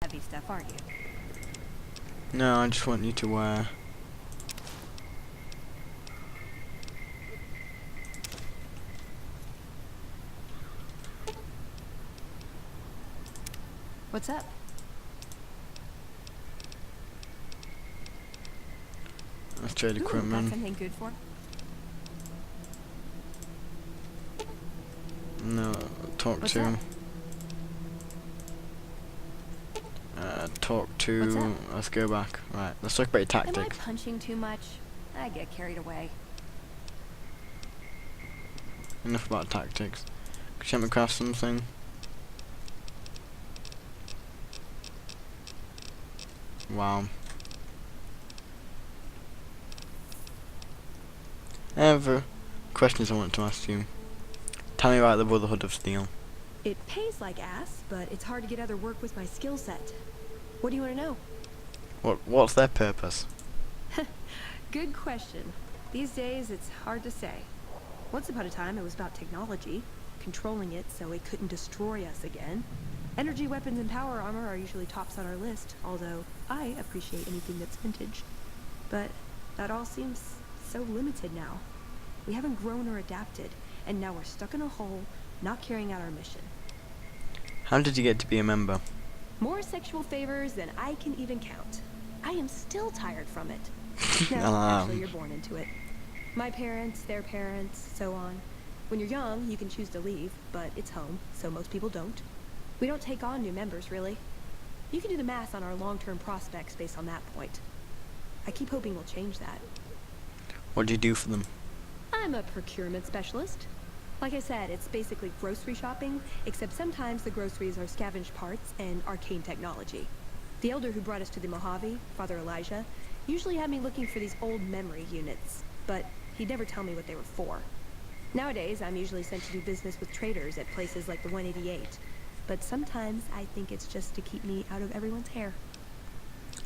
heavy stuff, aren't you? No, I just want you to wear. What's up? Let's trade Got equipment. something good for? No, talk What's to. up? Talk What's to. up? Let's go back. Right, let's talk about your Am I tactics. punching too much? I get carried away. Enough about tactics. Could you help me craft something? Wow. I have questions I want to ask you. Tell me about the Brotherhood of Steel. It pays like ass, but it's hard to get other work with my skill set. What do you want to know? What's their purpose? Good question. These days, it's hard to say. Once upon a time, it was about technology, controlling it so it couldn't destroy us again. Energy weapons and power armor are usually tops on our list, although I appreciate anything that's vintage. But that all seems so limited now. We haven't grown or adapted, and now we're stuck in a hole, not carrying out our mission. How did you get to be a member? More sexual favors than I can even count. I am still tired from it. No, actually, you're born into it. My parents, their parents, so on. When you're young, you can choose to leave, but it's home, so most people don't. We don't take on new members, really. You can do the math on our long-term prospects based on that point. I keep hoping we'll change that. What do you do for them? I'm a procurement specialist. Like I said, it's basically grocery shopping, except sometimes the groceries are scavenged parts and arcane technology. The elder who brought us to the Mojave, Father Elijah, usually had me looking for these old memory units, but he'd never tell me what they were for. Nowadays, I'm usually sent to do business with traders at places like the 188, but sometimes I think it's just to keep me out of everyone's hair.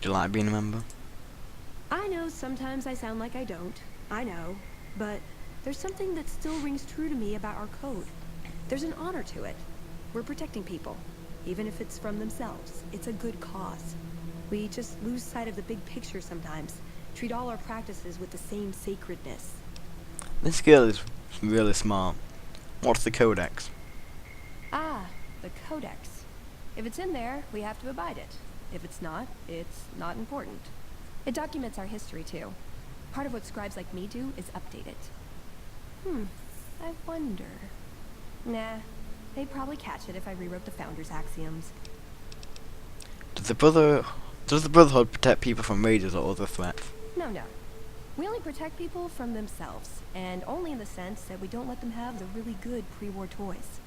Do you like being a member? I know sometimes I sound like I don't. I know. But there's something that still rings true to me about our code. There's an honor to it. We're protecting people. Even if it's from themselves. It's a good cause. We just lose sight of the big picture sometimes. Treat all our practices with the same sacredness. This girl is really smart. What's the codex? Ah, the Codex. If it's in there, we have to abide it. If it's not not important. It documents our history, too. Part of what scribes like me do is update it. I wonder... Nah, they'd probably catch it if I rewrote the Founder's Axioms. Does the Brotherhood protect people from raiders or other threats? No. We only protect people from themselves, and only in the sense that we don't let them have the really good pre-war toys.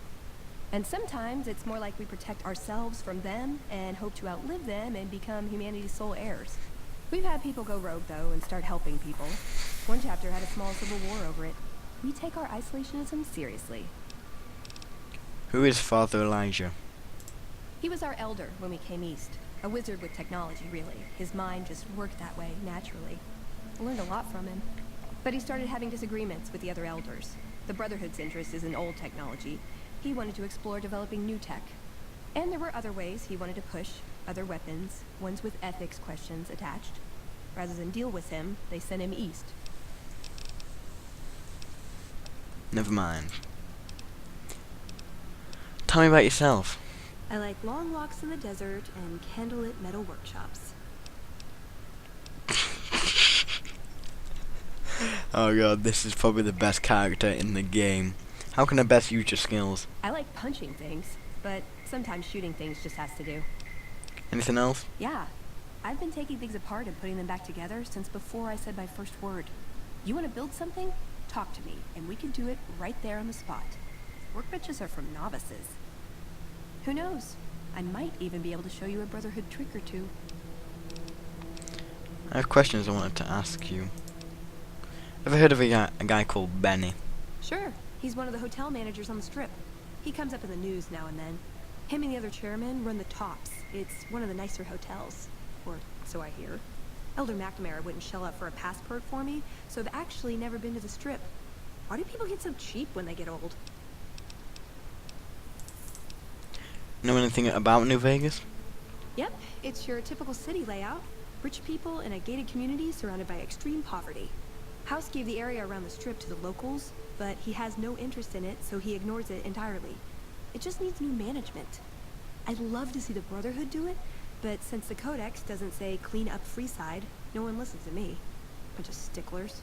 And sometimes it's more like we protect ourselves from them and hope to outlive them and become humanity's sole heirs. We've had people go rogue, though, and start helping people. One chapter had a small civil war over it. We take our isolationism seriously. Who is Father Elijah? He was our elder when we came east. A wizard with technology, really. His mind just worked that way, naturally. I learned a lot from him. But he started having disagreements with the other elders. The Brotherhood's interest is in old technology. He wanted to explore developing new tech. And there were other ways he wanted to push, other weapons, ones with ethics questions attached. Rather than deal with him, they sent him east. Never mind. Tell me about yourself. I like long walks in the desert and candlelit metal workshops. Oh god, this is probably the best character in the game. How can I best use your skills? I like punching things, but sometimes shooting things just has to do. Anything else? Yeah, I've been taking things apart and putting them back together since before I said my first word. You want to build something? Talk to me, and we can do it right there on the spot. Workbenches are from novices. Who knows? I might even be able to show you a Brotherhood trick or two. I have questions I wanted to ask you. Ever heard of a guy called Benny? Sure, he's one of the hotel managers on the Strip. He comes up in the news now and then. Him and the other chairman run the Tops. It's one of the nicer hotels. Or so I hear. Elder McNamara wouldn't shell out for a passport for me, so I've actually never been to the Strip. Why do people get so cheap when they get old? Know anything about New Vegas? Yep, it's your typical city layout. Rich people in a gated community surrounded by extreme poverty. House gave the area around the strip to the locals, but he has no interest in it, so he ignores it entirely. It just needs new management. I'd love to see the Brotherhood do it, but since the Codex doesn't say clean up Freeside, no one listens to me. Bunch of sticklers.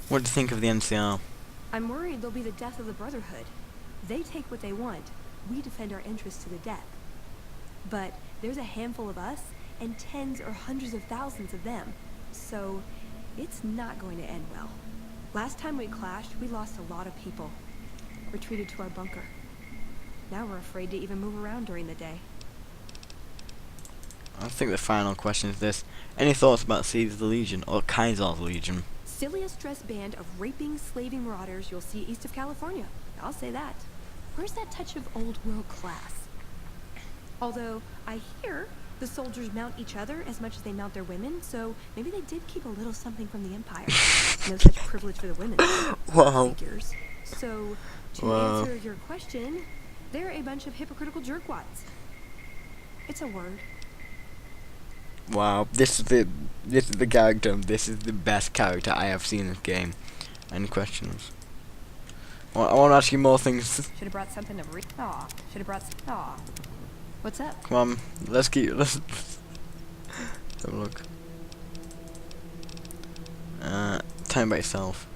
What do you think of the NCR? I'm worried they'll be the death of the Brotherhood. They take what they want. We defend our interests to the death. But there's a handful of us and tens or hundreds of thousands of them. So it's not going to end well. Last time we clashed, we lost a lot of people. Retreated to our bunker. Now we're afraid to even move around during the day. I think the final question is this. Any thoughts about Seeds of the Legion or Kaiser's Legion? Silliest dressed band of raping, slaving marauders you'll see east of California. I'll say that. Where's that touch of old world class? Although, I hear the soldiers mount each other as much as they mount their women, so maybe they did keep a little something from the Empire. No such privilege for the women. Wow. Figures. So, to answer your question, they're a bunch of hypocritical jerkwads. It's a word. Wow, this is the character. This is the best character I have seen in this game. Any questions? Well, I want to ask you more things. Should have brought something to read. Aw. Should have brought. Aw. What's up? Come on, let's have a look. Tell me about yourself.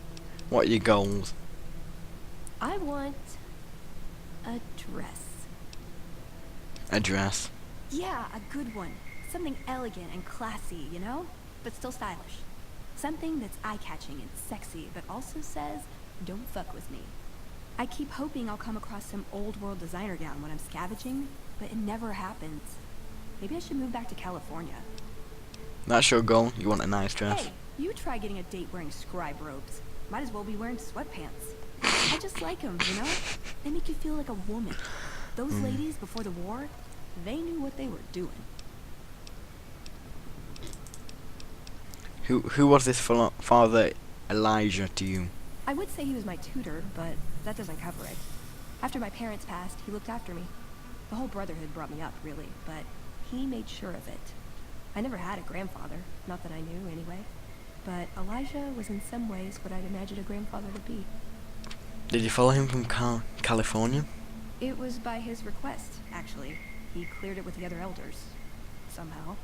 What are your goals? I want a dress. A dress. Yeah, a good one. Something elegant and classy, you know? But still stylish. Something that's eye-catching and sexy, but also says, don't fuck with me. I keep hoping I'll come across some old-world designer gown when I'm scavenging, but it never happens. Maybe I should move back to California. That's your goal? You want a nice dress? Hey, you try getting a date wearing scribe robes. Might as well be wearing sweatpants. I just like them, you know? They make you feel like a woman. Those ladies before the war, they knew what they were doing. Who was this father Elijah to you? I would say he was my tutor, but that doesn't cover it. After my parents passed, he looked after me. The whole Brotherhood brought me up, really, but he made sure of it. I never had a grandfather, not that I knew anyway. But Elijah was in some ways what I'd imagined a grandfather to be. Did you follow him from California? It was by his request, actually. He cleared it with the other elders. Somehow.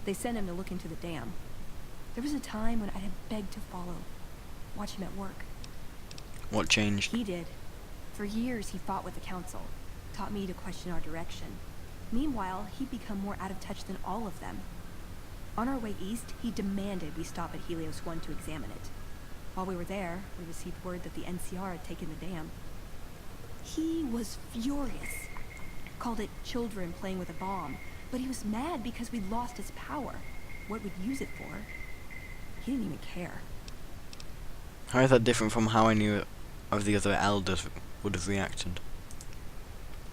They sent him to look into the dam. There was a time when I had begged to follow. Watch him at work. What changed? He did. For years, he fought with the council. Taught me to question our direction. Meanwhile, he'd become more out of touch than all of them. On our way east, he demanded we stop at Helios 1 to examine it. While we were there, we received word that the NCR had taken the dam. He was furious. Called it children playing with a bomb. But he was mad because we'd lost his power. What we'd use it for. He didn't even care. How is that different from how I knew of the other elders would have reacted?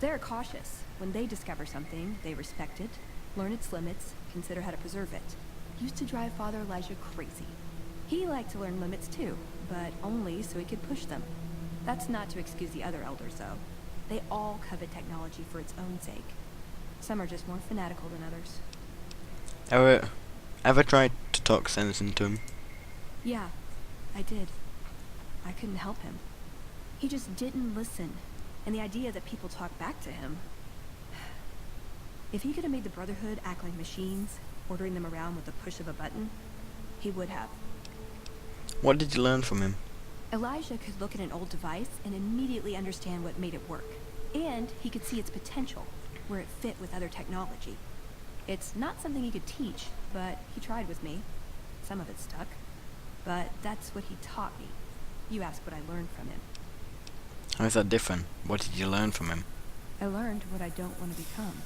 They're cautious. When they discover something, they respect it, learn its limits, consider how to preserve it. Used to drive Father Elijah crazy. He liked to learn limits too, but only so he could push them. That's not to excuse the other elders, though. They all covet technology for its own sake. Some are just more fanatical than others. Ever tried to talk sense into him? Yeah, I did. I couldn't help him. He just didn't listen. And the idea that people talk back to him... If he could have made the Brotherhood act like machines, ordering them around with the push of a button, he would have. What did you learn from him? Elijah could look at an old device and immediately understand what made it work. And he could see its potential, where it fit with other technology. It's not something he could teach, but he tried with me. Some of it stuck. But that's what he taught me. You asked what I learned from him. How is that different? What did you learn from him? I learned what I don't want to become.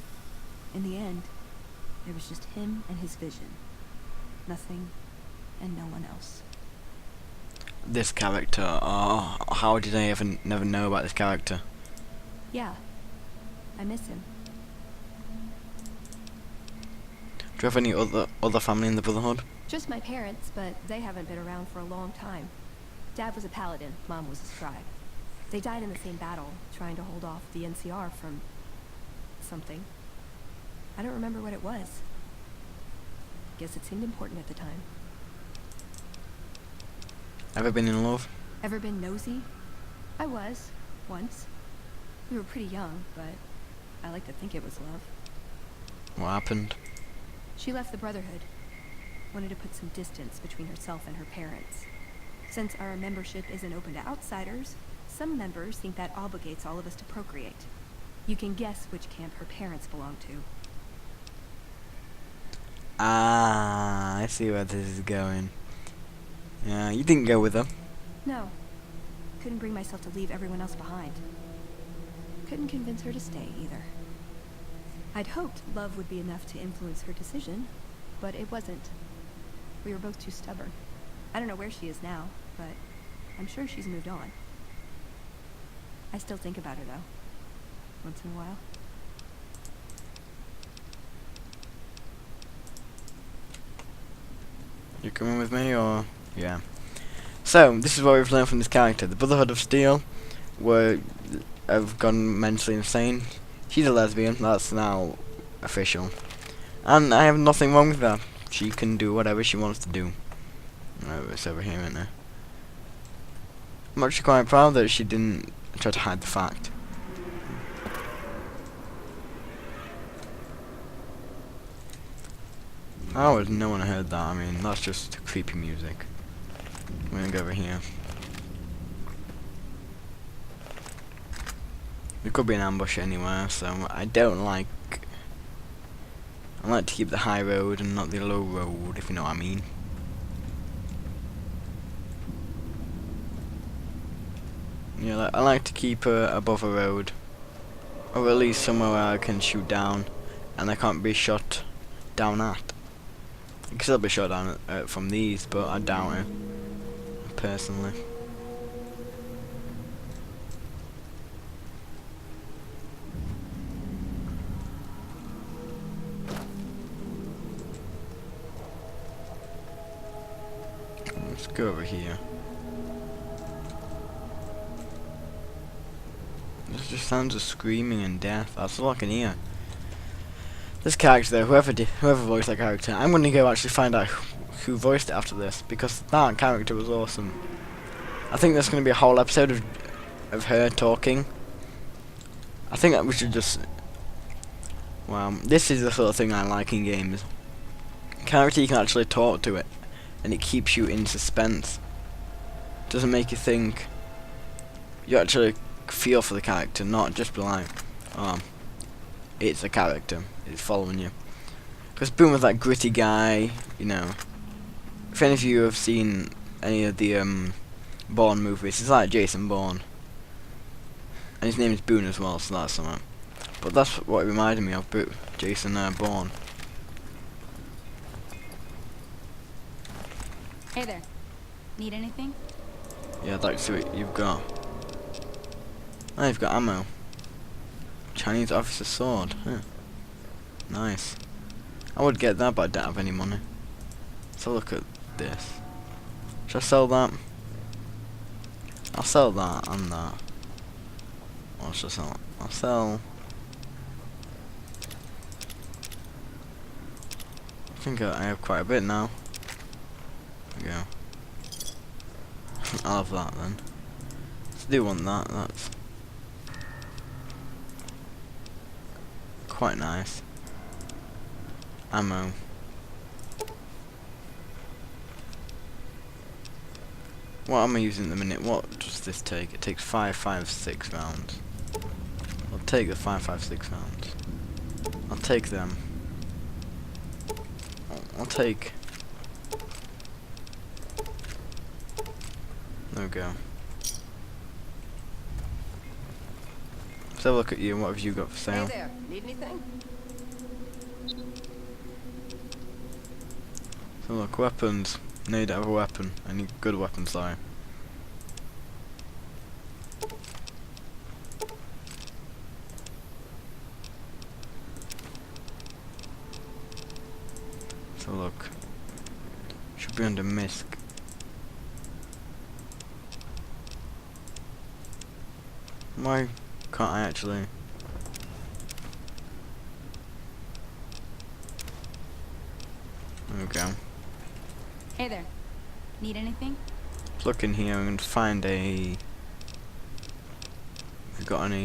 In the end, it was just him and his vision. Nothing and no one else. This character, how did I never know about this character? Yeah, I miss him. Do you have any other family in the Brotherhood? Just my parents, but they haven't been around for a long time. Dad was a paladin, Mom was a scribe. They died in the same battle, trying to hold off the NCR from something. I don't remember what it was. Guess it seemed important at the time. Ever been in love? Ever been nosy? I was, once. We were pretty young, but I like to think it was love. What happened? She left the Brotherhood. Wanted to put some distance between herself and her parents. Since our membership isn't open to outsiders, some members think that obligates all of us to procreate. You can guess which camp her parents belong to. Ah, I see where this is going. Yeah, you didn't go with her. No. Couldn't bring myself to leave everyone else behind. Couldn't convince her to stay, either. I'd hoped love would be enough to influence her decision, but it wasn't. We were both too stubborn. I don't know where she is now, but I'm sure she's moved on. I still think about her, though. Once in a while. You coming with me, or...? Yeah. So, this is what we've learned from this character. The Brotherhood of Steel have gone mentally insane. She's a lesbian, that's now official. And I have nothing wrong with that. She can do whatever she wants to do. Oh, it's over here, isn't it? I'm actually quite proud that she didn't try to hide the fact. How would no one heard that? I mean, that's just creepy music. I'm gonna go over here. There could be an ambush anywhere, so I don't like... I like to keep the high road and not the low road, if you know what I mean. Yeah, I like to keep above a road. Or at least somewhere where I can shoot down and I can't be shot down at. I can still be shot down at, from these, but I doubt it, personally. Let's go over here. There's just sounds of screaming and death. That's all I can hear. This character though, whoever voiced that character, I'm gonna go actually find out who voiced it after this, because that character was awesome. I think there's gonna be a whole episode of her talking. I think that we should just... Well, this is the sort of thing I like in games. Character you can actually talk to it, and it keeps you in suspense. Doesn't make you think. You actually feel for the character, not just be like, it's a character, it's following you. Because Boone was that gritty guy, you know. If any of you have seen any of the Bourne movies, he's like Jason Bourne. And his name is Boone as well, so that's something. But that's what it reminded me of, Jason Bourne. Hey there. Need anything? Yeah, I'd like to see what you've got. Oh, you've got ammo. Chinese officer sword. Huh. Nice. I would get that, but I don't have any money. Let's have a look at this. Should I sell that? I'll sell that and that. What should I sell? I'll sell... I think I have quite a bit now. There we go. I'll have that then. I do want that, that's quite nice. Ammo. What am I using at the minute? What does this take? It takes 5.56 rounds. I'll take the 5.56 rounds. I'll take them. I'll take... There we go. Let's have a look at you. What have you got for sale? Hey there, need anything? So look, weapons. Need to have a weapon. I need good weapons, sorry. So look. Should be under MISC. Why can't I actually... There we go. Hey there. Need anything? Look in here and find a... Have you got any,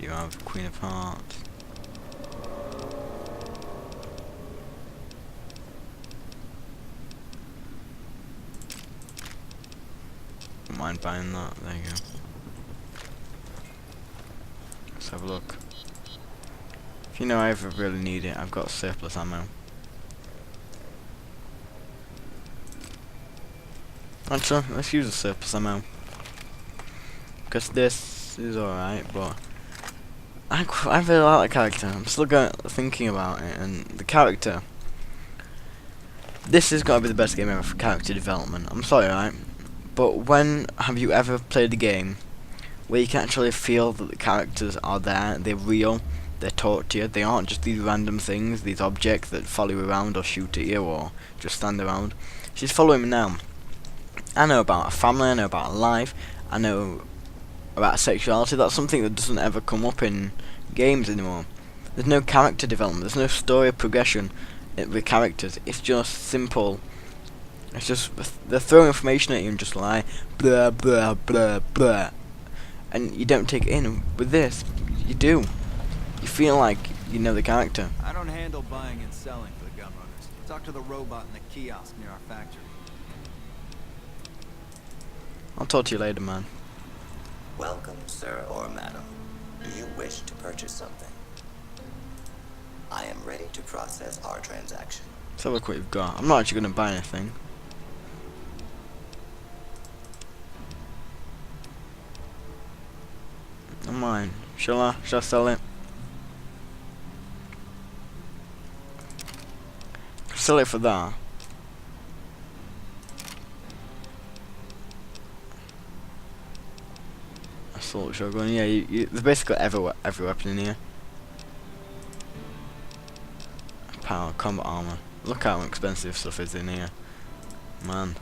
you have Queen of Hearts. Don't mind buying that, there you go. Let's have a look. If you know I ever really need it, I've got surplus ammo. Actually, let's use the surplus ammo. Because this is alright, but I really like the character. I'm still thinking about it, and the character. This has got to be the best game ever for character development. I'm sorry, right? But when have you ever played a game where you can actually feel that the characters are there, they're real, they're taught to you, they aren't just these random things, these objects that follow you around or shoot at you or just stand around. She's following me now. I know about a family, I know about a life, I know about sexuality. That's something that doesn't ever come up in games anymore. There's no character development, there's no story progression with characters. It's just simple. It's just they throw information at you and just lie, blah blah blah blah, and you don't take it in. With this, you do. You feel like you know the character. I don't handle buying and selling for the gun runners. Talk to the robot in the kiosk near our factory. I'll talk to you later, man. Welcome, sir or madam. Do you wish to purchase something? I am ready to process our transaction. Let's have a look what you've got. I'm not actually going to buy anything. Not mine. Shall I sell it? Sell it for that. Assault shotgun. Yeah, there's basically every weapon in here. Power, combat armor. Look how expensive stuff is in here. Man.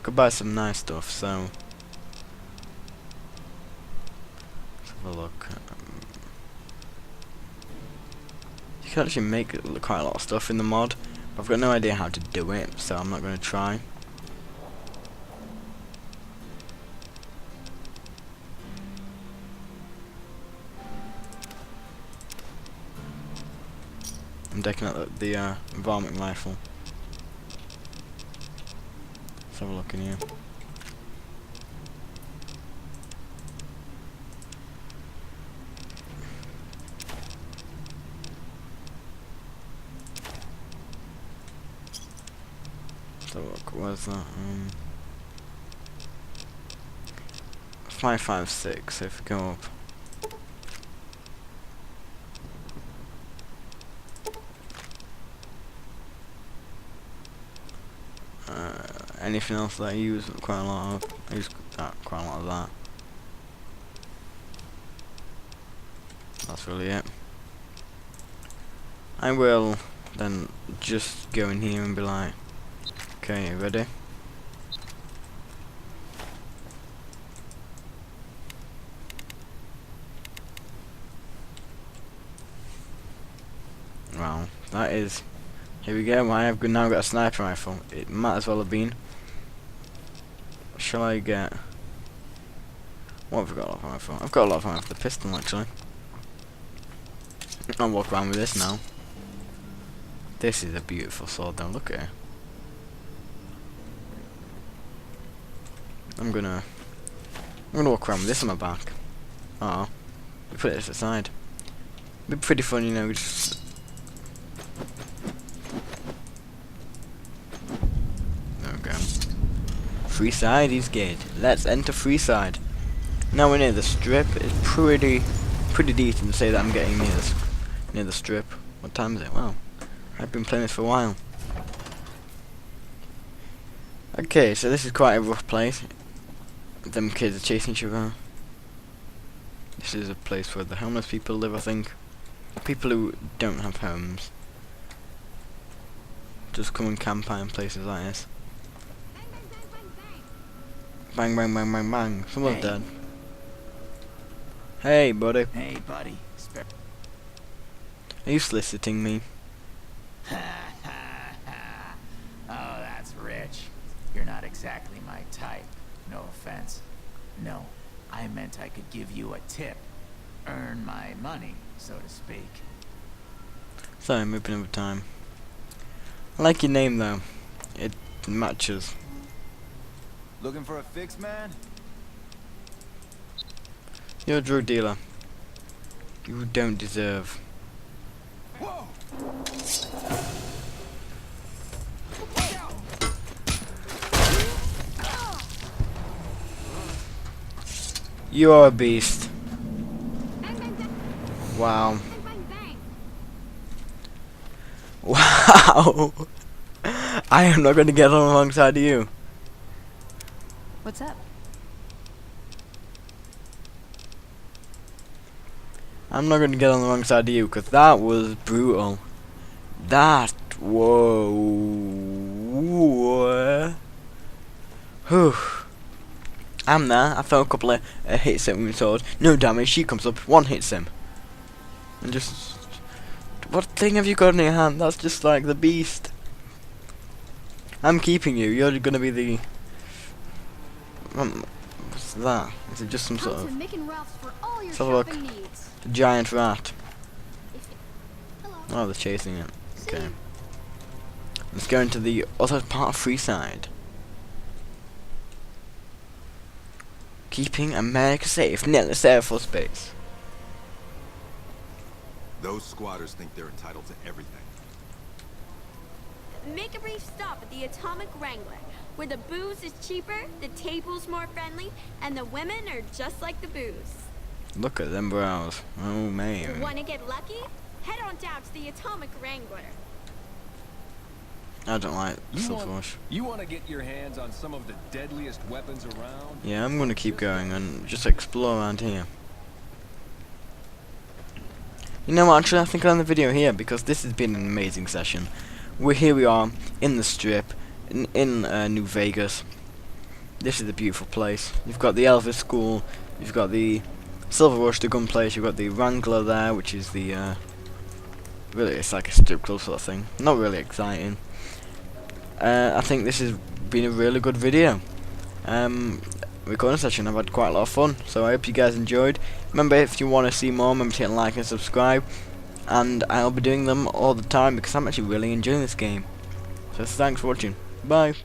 Could buy some nice stuff, so... Let's have a look. You can actually make quite a lot of stuff in the mod, but I've got no idea how to do it, so I'm not going to try. I'm decking out the varmint rifle. Let's have a look in here. Let's have a look, where's that? 556, so if we go up. Anything else that I use quite a lot of? I use quite a lot of that. That's really it. I will then just go in here and be like, okay, you ready? Wow, that is... Here we go, I have now got a sniper rifle. It might as well have been. Shall I get... What have I got a lot of ammo for? I've got a lot of ammo for the pistol, actually. I'll walk around with this now. This is a beautiful sword, though. Look at it. I'm gonna walk around with this on my back. Oh, we put it aside. It'd be pretty fun, you know, just... There we go. Freeside is good. Let's enter Freeside. Now we're near the strip. It's pretty decent to say that I'm getting near the strip. What time is it? Wow, I've been playing this for a while. Okay, so this is quite a rough place. Them kids are chasing each other. This is a place where the homeless people live, I think. People who don't have homes just come and camp out in places like this. Bang, bang, bang, bang, bang. Someone's dead. Hey, buddy. Hey, buddy. Are you soliciting me? Oh, that's rich. You're not exactly my type. No offense. No, I meant I could give you a tip. Earn my money, so to speak. Sorry, moving over time. I like your name though. It matches. Looking for a fix, man? You're a drug dealer. You don't deserve. Whoa! You are a beast. Wow. Wow. I am not going to get on alongside of you. What's up? I'm not going to get on the wrong side of you because that was brutal. That, whoa. Whew. I'm there. I throw a couple of hits at him with sword. No damage. She comes up. One hits him. And just... What thing have you got in your hand? That's just like the beast. I'm keeping you. You're going to be the... what's that? Is it just some sort of... Let's have a look. Giant rat. Oh, they're chasing it. Okay. Let's go into the other part of Freeside. Keeping America safe. Netless Air Force Base. Those squatters think they're entitled to everything. Make a brief stop at the Atomic Wrangler, where the booze is cheaper, the table's more friendly, and the women are just like the booze. Look at them brows. Oh man. Wanna get lucky? Head on down to the Atomic Wrangler. I don't like Silverwash. You want to get your hands on some of the deadliest weapons around? Yeah, I'm gonna keep going and just explore around here. You know what, actually I think I'll end the video here because this has been an amazing session. Here we are in the strip in New Vegas. This is a beautiful place. You've got the Elvis School, you've got the Silver Rush, the gun place, you've got the Wrangler there, which is the really it's like a strip club sort of thing. Not really exciting. I think this has been a really good video. Recording session. I've had quite a lot of fun, so I hope you guys enjoyed. Remember, if you want to see more, remember to hit like and subscribe, and I'll be doing them all the time because I'm actually really enjoying this game. So thanks for watching. Bye.